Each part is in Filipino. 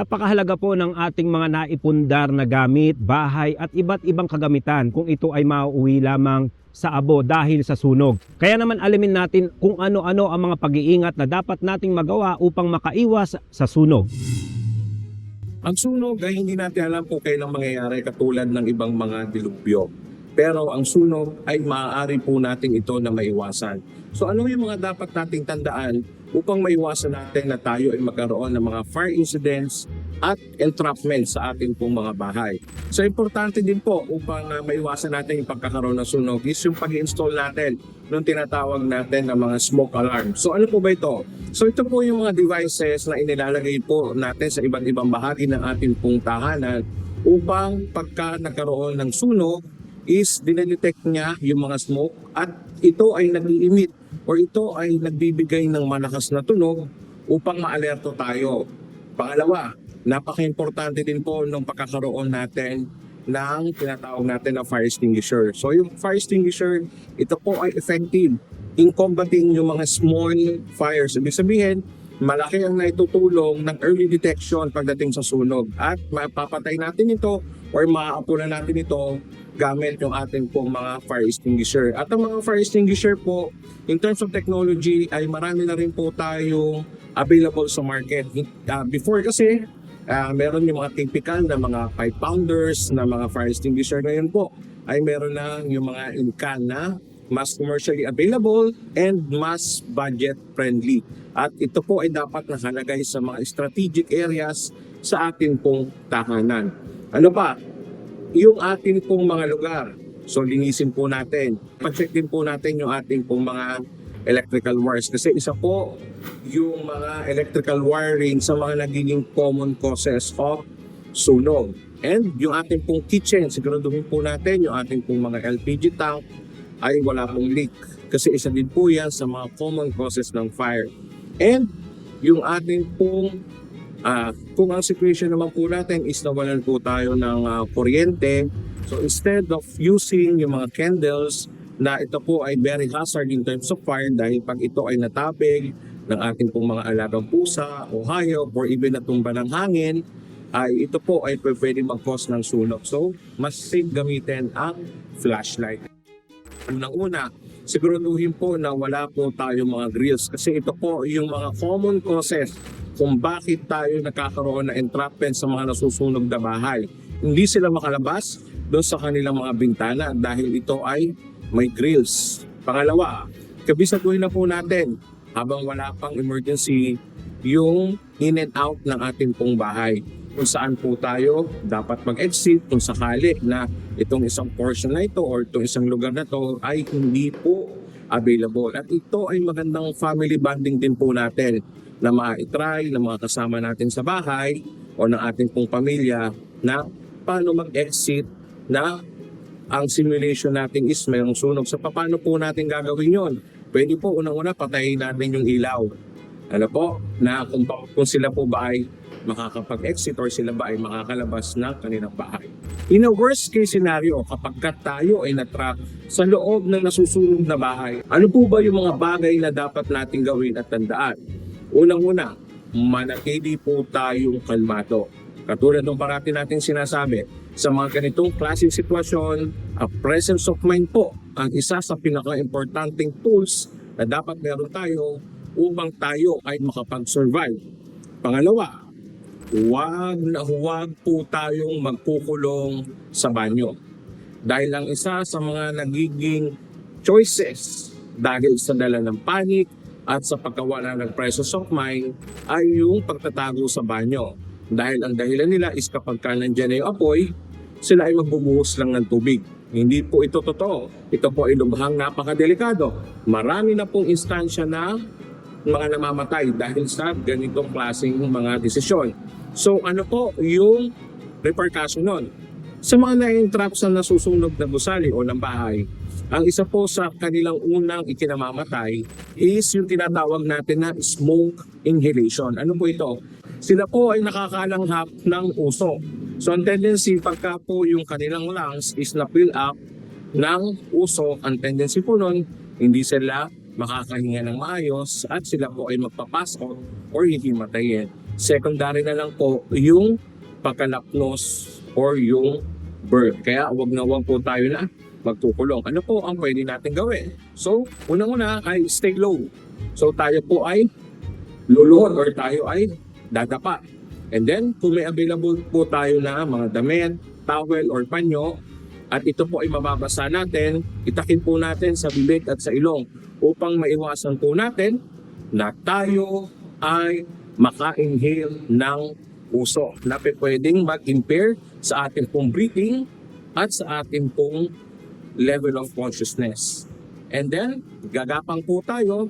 Napakahalaga po ng ating mga naipundar na gamit, bahay at iba't ibang kagamitan kung ito ay mauuwi lamang sa abo dahil sa sunog. Kaya naman alamin natin kung ano-ano ang mga pag-iingat na dapat nating magawa upang makaiwas sa sunog. Ang sunog ay hindi natin alam kung kailang mangyayari katulad ng ibang mga dilubyo. Pero ang sunog ay maaari po natin ito na maiwasan. So ano yung mga dapat nating tandaan upang maiwasan natin na tayo ay magkaroon ng mga fire incidents at entrapment sa ating pong mga bahay. So importante din po upang maiwasan natin yung pagkakaroon ng sunog is yung pag-install natin ng tinatawag natin na mga smoke alarm. So ano po ba ito? So ito po yung mga devices na inilalagay po natin sa iba't ibang bahagi ng ating pong tahanan upang pagka nagkaroon ng sunog is dinedetect niya yung mga smoke at ito ay nag-i-emit or ito ay nagbibigay ng malakas na tunog upang maalerto tayo. Pangalawa, napaka-importante din po ng pagkakaroon natin ng tinatawag natin na fire extinguisher. So yung fire extinguisher, ito po ay effective in combating yung mga small fires. Ibig sabihin, malaki ang naitutulong ng early detection pagdating sa sunog at mapapatay natin ito or maaapunan natin ito gamit yung ating pong mga fire extinguisher. At ang mga fire extinguisher po, in terms of technology, ay marami na rin po tayong available sa market. Before kasi, meron yung mga typical na mga 5-pounders na mga fire extinguisher. Ngayon po, ay meron na yung mga in-can na mas commercially available and mas budget friendly. At ito po ay dapat nakalagay sa mga strategic areas sa ating pong tahanan. Ano pa? Yung ating pong mga lugar. So linisin po natin. Pag-check din po natin yung ating pong mga electrical wires. Kasi isa po yung mga electrical wiring sa mga nagiging common causes of sunog. And yung ating pong kitchen, siguraduhin po natin yung ating pong mga LPG tank ay wala pong leak. Kasi isa din po yan sa mga common causes ng fire. And yung ating pong kung ang situation naman po natin is nawalan po tayo ng kuryente, so instead of using yung mga candles na ito po ay very hazard in terms of fire dahil pag ito ay natapig ng ating pong mga alagang pusa o hayop or even natumba ng hangin, ay ito po ay pwede mag-cause ng sunog. So mas safe gamitin ang flashlight. Unang-una, siguraduhin po na wala po tayo mga grills kasi ito po yung mga common causes kung bakit tayo nakakaroon ng entrapment sa mga nasusunog na bahay. Hindi sila makalabas doon sa kanilang mga bintana dahil ito ay may grills. Pangalawa, kabisaduhin na po natin habang wala pang emergency yung in and out ng ating pong bahay. Kung saan po tayo dapat mag-exit kung sakali na itong isang portion na ito or itong isang lugar na ito ay hindi po available. At ito ay magandang family bonding din po natin na ma-try ng mga kasama natin sa bahay o ng ating pong pamilya na paano mag-exit na ang simulation natin is mayroong sunog. So paano po natin gagawin yon? Pwede po unang-una patayin natin yung ilaw. Ano po? Na kung sila po ba ay makakapag-exit or sila ba ay makakalabas ng kanilang bahay. In a worst case scenario, kapag tayo ay natrap sa loob ng nasusunog na bahay, ano po ba yung mga bagay na dapat nating gawin at tandaan? Unang-una, manatili po tayong kalmado. Katulad ng parati natin sinasabi, sa mga ganitong klaseng sitwasyon, ang presence of mind po ang isa sa pinaka-importanting tools na dapat meron tayo upang tayo ay makapag-survive. Pangalawa, huwag po tayong magkukulong sa banyo. Dahil ang isa sa mga nagiging choices dahil sa dala ng panic at sa pagkawala ng presence of mind ay yung pagtatago sa banyo. Dahil ang dahilan nila is kapag nandiyan na yung apoy, sila ay magbubuhos lang ng tubig. Hindi po ito totoo. Ito po ay lubhang napakadelikado. Marami na pong instansya na mga namamatay dahil sa ganitong klaseng mga desisyon. So ano po yung repercussion nun? Sa mga na-entrap sa nasusunog na gusali o ng bahay, ang isa po sa kanilang unang ikinamamatay is yung tinatawag natin na smoke inhalation. Ano po ito? Sila po ay nakakalanghap ng usok. So ang tendency pagka po yung kanilang lungs is na-fill up ng usok, ang tendency po nun, hindi sila makakahinga ng maayos at sila po ay magpapass out or hihimatayin. Secondary na lang po yung pagkalapnos or yung bird. Kaya wag na wag po tayo na magkukulong. Ano po ang pwede natin gawin? So, unang-una ay stay low. So, tayo po ay luluhod or tayo ay dadapa. And then, kung may available po tayo na mga damit, towel or panyo, at ito po ay mababasa natin, itakin po natin sa bibig at sa ilong upang maiwasan po natin na tayo ay maka-inhale ng usok na pwedeng mag-impair sa ating pong breathing at sa ating pong level of consciousness. And then, gagapang po tayo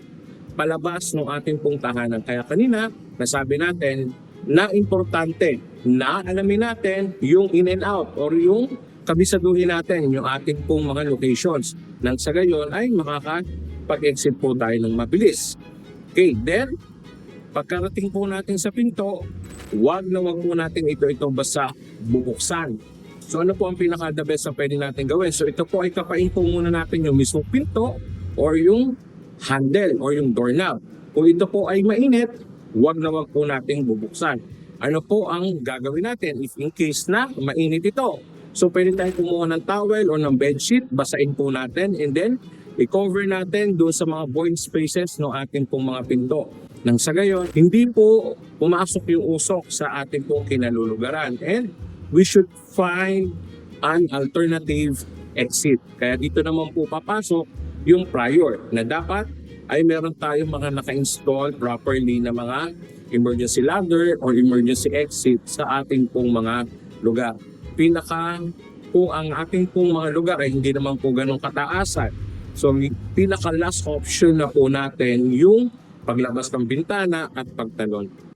palabas ng ating pong tahanan. Kaya kanina, nasabi natin na importante na alamin natin yung in and out or yung kabisaduhin natin yung ating pong mga locations. Nang sa gayon ay makakapag-exit po tayo ng mabilis. Okay, then, pagkarating po natin sa pinto, wag po natin ito basta bubuksan. So ano po ang pinaka-the best na pwede natin gawin? So ito po ay kapain po muna natin yung mismong pinto or yung handle or yung doorknob. Kung ito po ay mainit, wag po nating bubuksan. Ano po ang gagawin natin if in case na mainit ito? So pwede tayong kumuha ng towel o ng bedsheet, basain po natin and then i-cover natin doon sa mga void spaces ng ating pong mga pinto. Nang sa gayon, hindi po pumasok yung usok sa ating pong kinalulugaran and we should find an alternative exit. Kaya dito naman po papasok yung prior na dapat ay meron tayong mga naka-install properly na mga emergency ladder or emergency exit sa ating pong mga lugar. Kung ang ating pong mga lugar ay hindi naman po ganun kataasan. So, pinaka last option na po natin yung paglabas ng bintana at pagtalon.